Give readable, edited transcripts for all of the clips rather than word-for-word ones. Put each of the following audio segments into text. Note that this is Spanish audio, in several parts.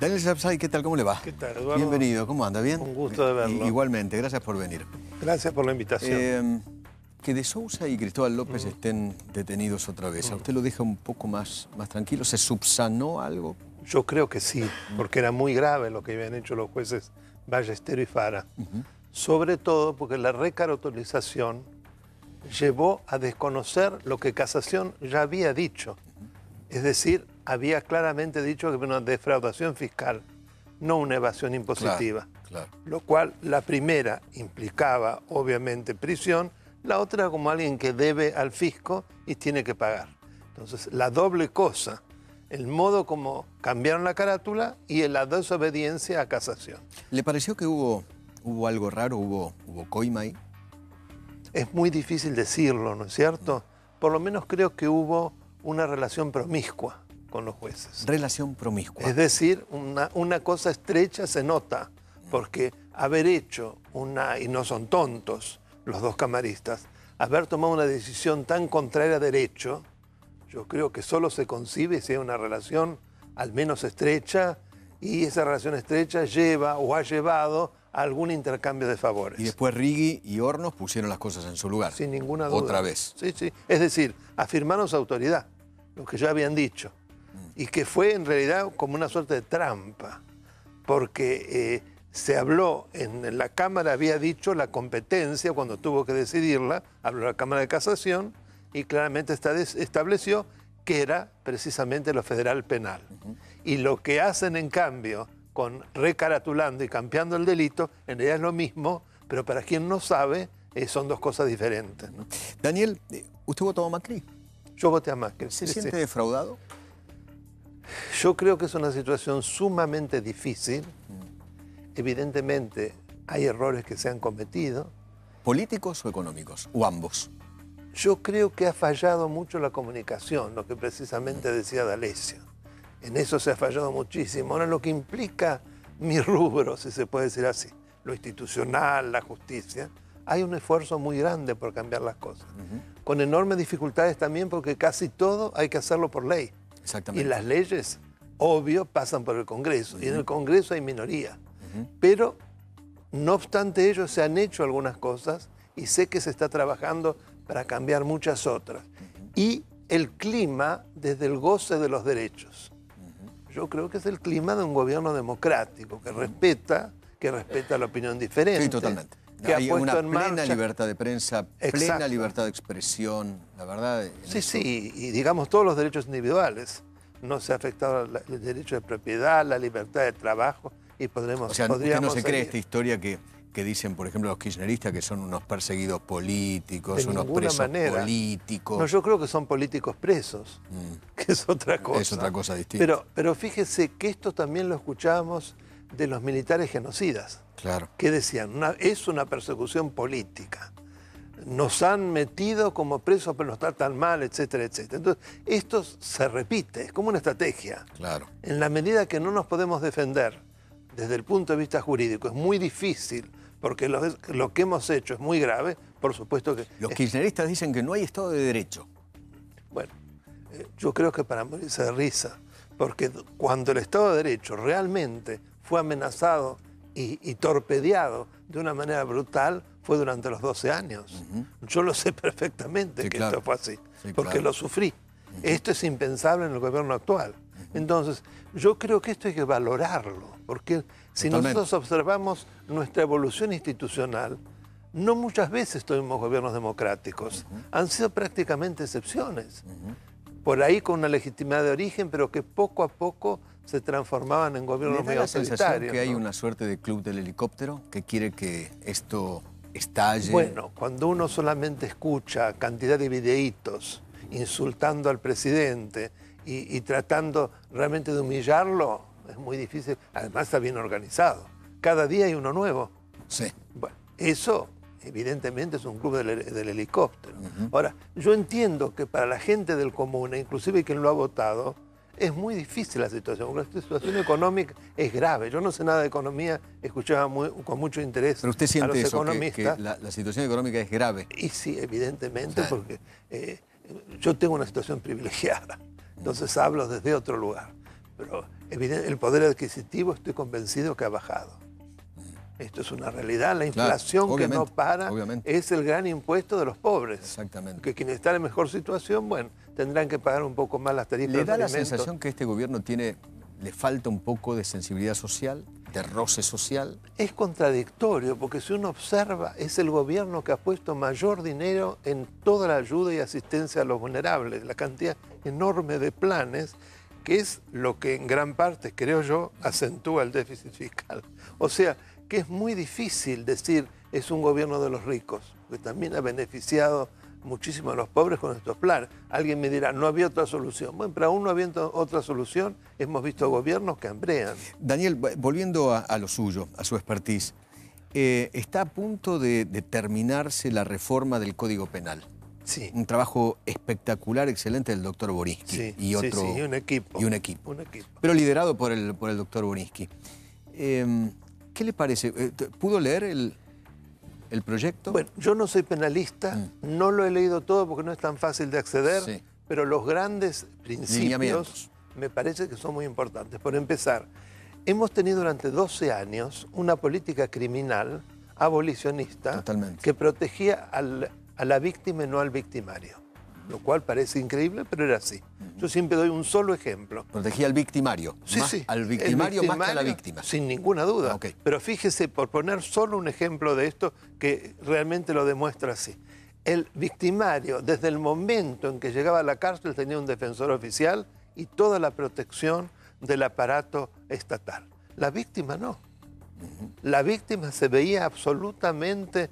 Daniel Shabsai, ¿qué tal? ¿Cómo le va? ¿Qué tal, Eduardo? Bienvenido, ¿cómo anda? ¿Bien? Un gusto de verlo. Igualmente, gracias por venir. Gracias por la invitación. Que De Sousa y Cristóbal López estén detenidos otra vez, ¿a usted lo deja un poco más tranquilo? ¿Se subsanó algo? Yo creo que sí, porque era muy grave lo que habían hecho los jueces Ballestero y Fara. Sobre todo porque la recarotelización llevó a desconocer lo que Casación ya había dicho. Es decir, había claramente dicho que era una defraudación fiscal, no una evasión impositiva. Claro. Lo cual, la primera implicaba, obviamente, prisión, la otra como alguien que debe al fisco y tiene que pagar. Entonces, la doble cosa, el modo como cambiaron la carátula y la desobediencia a Casación. ¿Le pareció que hubo algo raro, hubo coima ahí? Es muy difícil decirlo, ¿no es cierto? Por lo menos creo que hubo una relación promiscua con los jueces. Relación promiscua. Es decir, una cosa estrecha se nota, porque haber hecho y no son tontos los dos camaristas, haber tomado una decisión tan contraria a derecho, yo creo que solo se concibe si hay una relación al menos estrecha, y esa relación estrecha lleva o ha llevado a algún intercambio de favores. Y después Rigui y Hornos pusieron las cosas en su lugar. Sin ninguna duda. Otra vez. Sí, sí. Es decir, afirmaron su autoridad, lo que ya habían dicho. Y que fue en realidad como una suerte de trampa, porque se habló, en la Cámara había dicho la competencia cuando tuvo que decidirla, habló la Cámara de Casación y claramente estableció que era precisamente lo federal penal. Y lo que hacen en cambio, con recaratulando y cambiando el delito, en realidad es lo mismo, pero para quien no sabe, son dos cosas diferentes, ¿no? Daniel, ¿usted votó a Macri? Yo voté a Macri. ¿Se Sí, siente sí. defraudado? Yo creo que es una situación sumamente difícil. Evidentemente hay errores que se han cometido. ¿Políticos o económicos? ¿O ambos? Yo creo que ha fallado mucho la comunicación, lo que precisamente decía D'Alessio. En eso se ha fallado muchísimo. Ahora, lo que implica mi rubro, si se puede decir así, lo institucional, la justicia, hay un esfuerzo muy grande por cambiar las cosas. Con enormes dificultades también, porque casi todo hay que hacerlo por ley. Exactamente. Y las leyes, obvio, pasan por el Congreso. Y en el Congreso hay minoría. Pero, no obstante ello, se han hecho algunas cosas y sé que se está trabajando para cambiar muchas otras. Y el clima desde el goce de los derechos. Yo creo que es el clima de un gobierno democrático que respeta la opinión diferente. Sí, totalmente. Que Hay ha puesto una en plena marcha libertad de prensa, plena Exacto. libertad de expresión, la verdad. Sí, y digamos todos los derechos individuales. No se ha afectado el derecho de propiedad, la libertad de trabajo y podríamos O sea, usted no se cree seguir. esta historia que dicen, por ejemplo, los kirchneristas que son unos perseguidos políticos, De unos ninguna presos manera. políticos. No, yo creo que son políticos presos, que es otra cosa. Es otra cosa distinta. Pero fíjese que esto también lo escuchábamos de los militares genocidas. Claro. Que decían, es una persecución política. Nos han metido como presos, pero nos tratan mal, etcétera, etcétera. Entonces, esto se repite, es como una estrategia. Claro. En la medida que no nos podemos defender desde el punto de vista jurídico, es muy difícil, porque lo que hemos hecho es muy grave, por supuesto que... Los kirchneristas dicen que no hay Estado de Derecho. Bueno, yo creo que para morirse de risa, porque cuando el Estado de Derecho realmente fue amenazado y torpedeado de una manera brutal, fue durante los 12 años. Yo lo sé perfectamente, sí, que claro. Esto fue así, sí, porque claro. Lo sufrí. Esto es impensable en el gobierno actual. Entonces, yo creo que esto hay que valorarlo, porque si nosotros observamos nuestra evolución institucional, no muchas veces tuvimos gobiernos democráticos. Han sido prácticamente excepciones. Por ahí con una legitimidad de origen, pero que poco a poco se transformaban en gobiernos medio autoritarios. ¿Me da la sensación que hay una suerte de club del helicóptero que quiere que esto estalle? Bueno, cuando uno solamente escucha cantidad de videitos insultando al presidente y tratando realmente de humillarlo, es muy difícil. Además está bien organizado. Cada día hay uno nuevo. Sí. Bueno, eso evidentemente es un club del helicóptero. Ahora, yo entiendo que para la gente del común, e inclusive quien lo ha votado, es muy difícil la situación, porque la situación económica es grave. Yo no sé nada de economía, escuchaba con mucho interés Pero usted siente a los eso, economistas. Que la situación económica es grave. Y sí, evidentemente, porque yo tengo una situación privilegiada. Entonces hablo desde otro lugar. Pero el poder adquisitivo estoy convencido que ha bajado. Esto es una realidad. La inflación, claro, que no para, es el gran impuesto de los pobres. Exactamente. Que quienes están en mejor situación, bueno, tendrán que pagar un poco más las tarifas. ¿Le da la sensación que este gobierno le falta un poco de sensibilidad social, de roce social? Es contradictorio, porque si uno observa, es el gobierno que ha puesto mayor dinero en toda la ayuda y asistencia a los vulnerables, la cantidad enorme de planes, que es lo que en gran parte, creo yo, acentúa el déficit fiscal. O sea, que es muy difícil decir es un gobierno de los ricos, porque también ha beneficiado muchísimo a los pobres con estos planes. Alguien me dirá, no había otra solución. Bueno, pero aún no habiendo otra solución, hemos visto gobiernos que hambrean. Daniel, volviendo a lo suyo, a su expertise, está a punto de terminarse la reforma del Código Penal. Sí. Un trabajo espectacular, excelente del doctor Borinsky. Sí, y un equipo. Y un equipo. Pero liderado por el doctor Borinsky. ¿Qué le parece? ¿Pudo leer el proyecto? Bueno, yo no soy penalista, no lo he leído todo porque no es tan fácil de acceder, sí, pero los grandes principios me parece que son muy importantes. Por empezar, hemos tenido durante 12 años una política criminal abolicionista. Totalmente. Que protegía a la víctima y no al victimario, lo cual parece increíble, pero era así. Yo siempre doy un solo ejemplo. Protegía al victimario, sí. Al victimario más que a la víctima. Sin ninguna duda. Okay. Pero fíjese, por poner solo un ejemplo de esto que realmente lo demuestra así. El victimario, desde el momento en que llegaba a la cárcel, tenía un defensor oficial y toda la protección del aparato estatal. La víctima no. La víctima se veía absolutamente,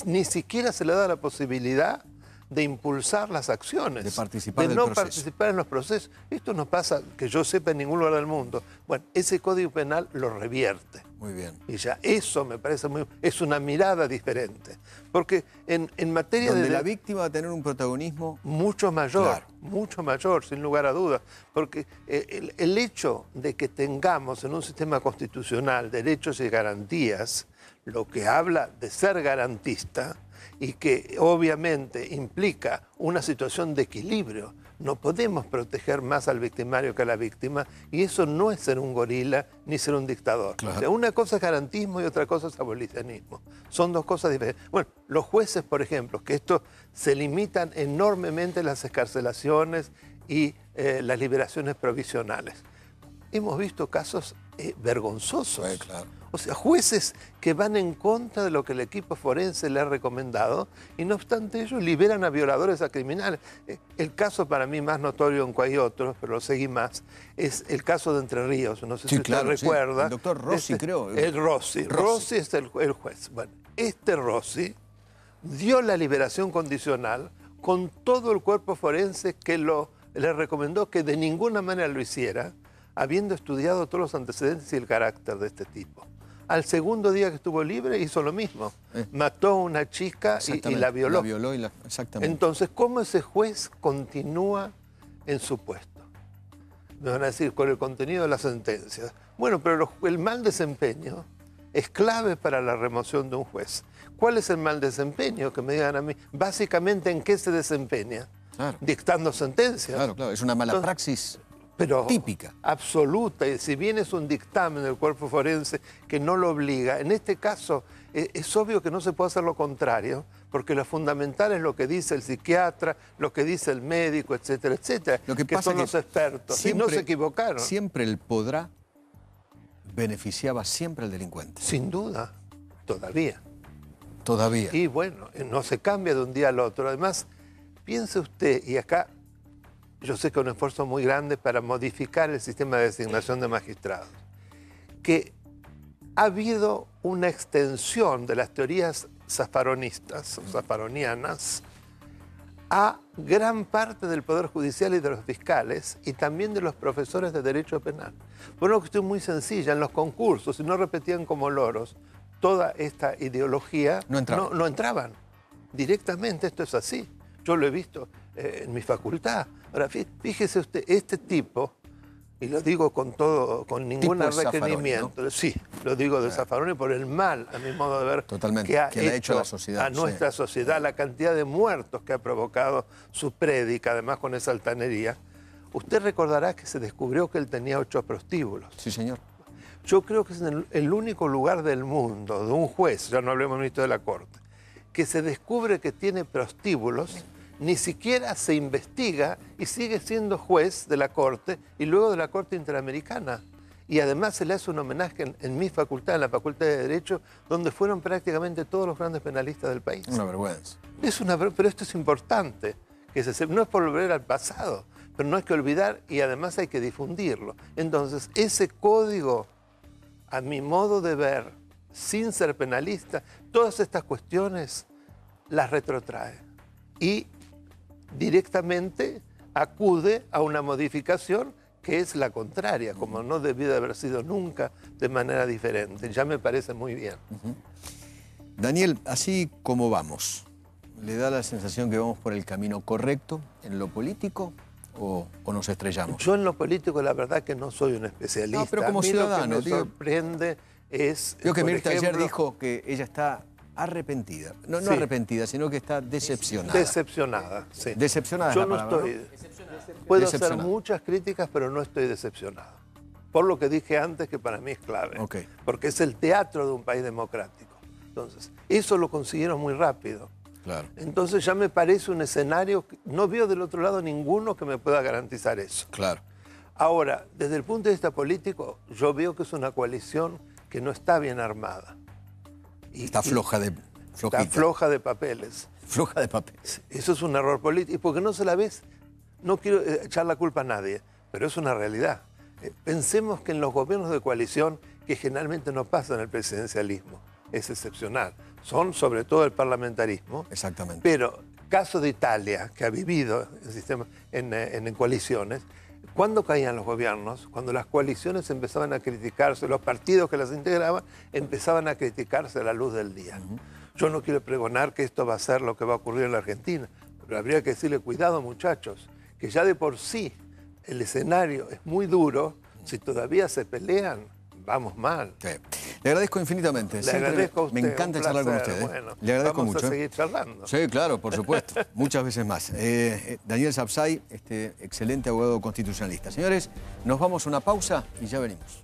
ni siquiera se le da la posibilidad de impulsar las acciones, de participar de no participar en los procesos. Esto no pasa, que yo sepa, en ningún lugar del mundo. Bueno, ese Código Penal lo revierte. Muy bien. Y ya eso me parece es una mirada diferente. Porque en materia donde la víctima va a tener un protagonismo mucho mayor, sin lugar a dudas. Porque el hecho de que tengamos en un sistema constitucional derechos y garantías, lo que habla de ser garantista, y que obviamente implica una situación de equilibrio. No podemos proteger más al victimario que a la víctima, y eso no es ser un gorila ni ser un dictador. Claro. O sea, una cosa es garantismo y otra cosa es abolicionismo. Son dos cosas diferentes. Bueno, los jueces, por ejemplo, que esto se limitan enormemente las excarcelaciones y las liberaciones provisionales. Hemos visto casos vergonzosos. Sí, claro. O sea, jueces que van en contra de lo que el equipo forense le ha recomendado y no obstante ello liberan a violadores, a criminales. El caso para mí más notorio, aunque hay otros, pero lo seguí más, es el caso de Entre Ríos. No sé si usted recuerda. Sí. El doctor Rossi, creo. El Rossi. Rossi es el juez. Bueno, este Rossi dio la liberación condicional con todo el cuerpo forense que le recomendó que de ninguna manera lo hiciera, habiendo estudiado todos los antecedentes y el carácter de este tipo. Al segundo día que estuvo libre hizo lo mismo. Mató a una chica y la violó. Exactamente. Entonces, ¿cómo ese juez continúa en su puesto? Me van a decir, con el contenido de la sentencia. Bueno, pero el mal desempeño es clave para la remoción de un juez. ¿Cuál es el mal desempeño? Que me digan a mí. Básicamente, ¿en qué se desempeña? Claro. Dictando sentencias. Claro, es una mala praxis. Pero típica. Absoluta, y si bien es un dictamen del cuerpo forense que no lo obliga, en este caso es obvio que no se puede hacer lo contrario, porque lo fundamental es lo que dice el psiquiatra, lo que dice el médico, etcétera, etcétera, lo que pasa son los expertos, siempre, y no se equivocaron. Siempre el podrá beneficiaba siempre al delincuente. Sin duda, todavía. Todavía. Y bueno, no se cambia de un día al otro. Además, piense usted, y acá yo sé que es un esfuerzo muy grande para modificar el sistema de designación de magistrados, que ha habido una extensión de las teorías zafaronistas o zafaronianas a gran parte del Poder Judicial y de los fiscales y también de los profesores de Derecho Penal. Por una cuestión muy sencilla, en los concursos, si no repetían como loros toda esta ideología, no entraban directamente. Esto es así. Yo lo he visto en mi facultad. Ahora, fíjese usted, este tipo, y lo digo con ningún requerimiento, ¿no? Sí, lo digo de Zaffaroni por el mal, a mi modo de ver, que ha hecho a la sociedad, a nuestra sociedad, la cantidad de muertos que ha provocado su prédica, además con esa altanería. Usted recordará que se descubrió que él tenía 8 prostíbulos. Sí, señor. Yo creo que es el único lugar del mundo de un juez, ya no hablemos ministro de la Corte, que se descubre que tiene prostíbulos, ni siquiera se investiga y sigue siendo juez de la Corte y luego de la Corte Interamericana. Y además se le hace un homenaje en mi facultad, en la Facultad de Derecho, donde fueron prácticamente todos los grandes penalistas del país. Una vergüenza. Pero esto es importante, no es por volver al pasado, pero no hay que olvidar y además hay que difundirlo. Entonces, ese código, a mi modo de ver, sin ser penalista, todas estas cuestiones las retrotrae y directamente acude a una modificación que es la contraria, como no debió de haber sido nunca de manera diferente. Ya me parece muy bien. Daniel, así como vamos, ¿le da la sensación que vamos por el camino correcto en lo político o nos estrellamos? Yo en lo político la verdad que no soy un especialista. No, pero como ciudadano. Lo que me sorprende es... Digo que Mirta ayer dijo que ella está arrepentida. No Sí. arrepentida, sino que está decepcionada. Decepcionada, sí. Decepcionada es Yo la no palabra, estoy... Puedo hacer Decepcionada. muchas críticas, pero no estoy decepcionado. Por lo que dije antes, que para mí es clave. Ok. Porque es el teatro de un país democrático. Entonces, eso lo consiguieron muy rápido. Claro. Entonces ya me parece un escenario... No veo del otro lado ninguno que me pueda garantizar eso. Claro. Ahora, desde el punto de vista político, yo veo que es una coalición que no está bien armada. Está floja de... Flojita. Está floja de papeles. Floja de papel. Eso es un error político. Y porque no se la ves, no quiero echar la culpa a nadie, pero es una realidad. Pensemos que en los gobiernos de coalición, que generalmente no pasa en el presidencialismo, es excepcional. Son sobre todo el parlamentarismo. Exactamente. Pero caso de Italia, que ha vivido el sistema en coaliciones, ¿cuándo caían los gobiernos? Cuando las coaliciones empezaban a criticarse, los partidos que las integraban empezaban a criticarse a la luz del día. Yo no quiero pregonar que esto va a ser lo que va a ocurrir en la Argentina, pero habría que decirle, cuidado muchachos, que ya de por sí el escenario es muy duro, si todavía se pelean, vamos mal. Sí. Le agradezco infinitamente. Le Siempre agradezco a usted, me encanta un charlar con placer. usted. Bueno, le agradezco vamos mucho. a seguir charlando. Sí, claro, por supuesto. Muchas veces más. Daniel Sapsay, excelente abogado constitucionalista. Señores, nos vamos a una pausa y ya venimos.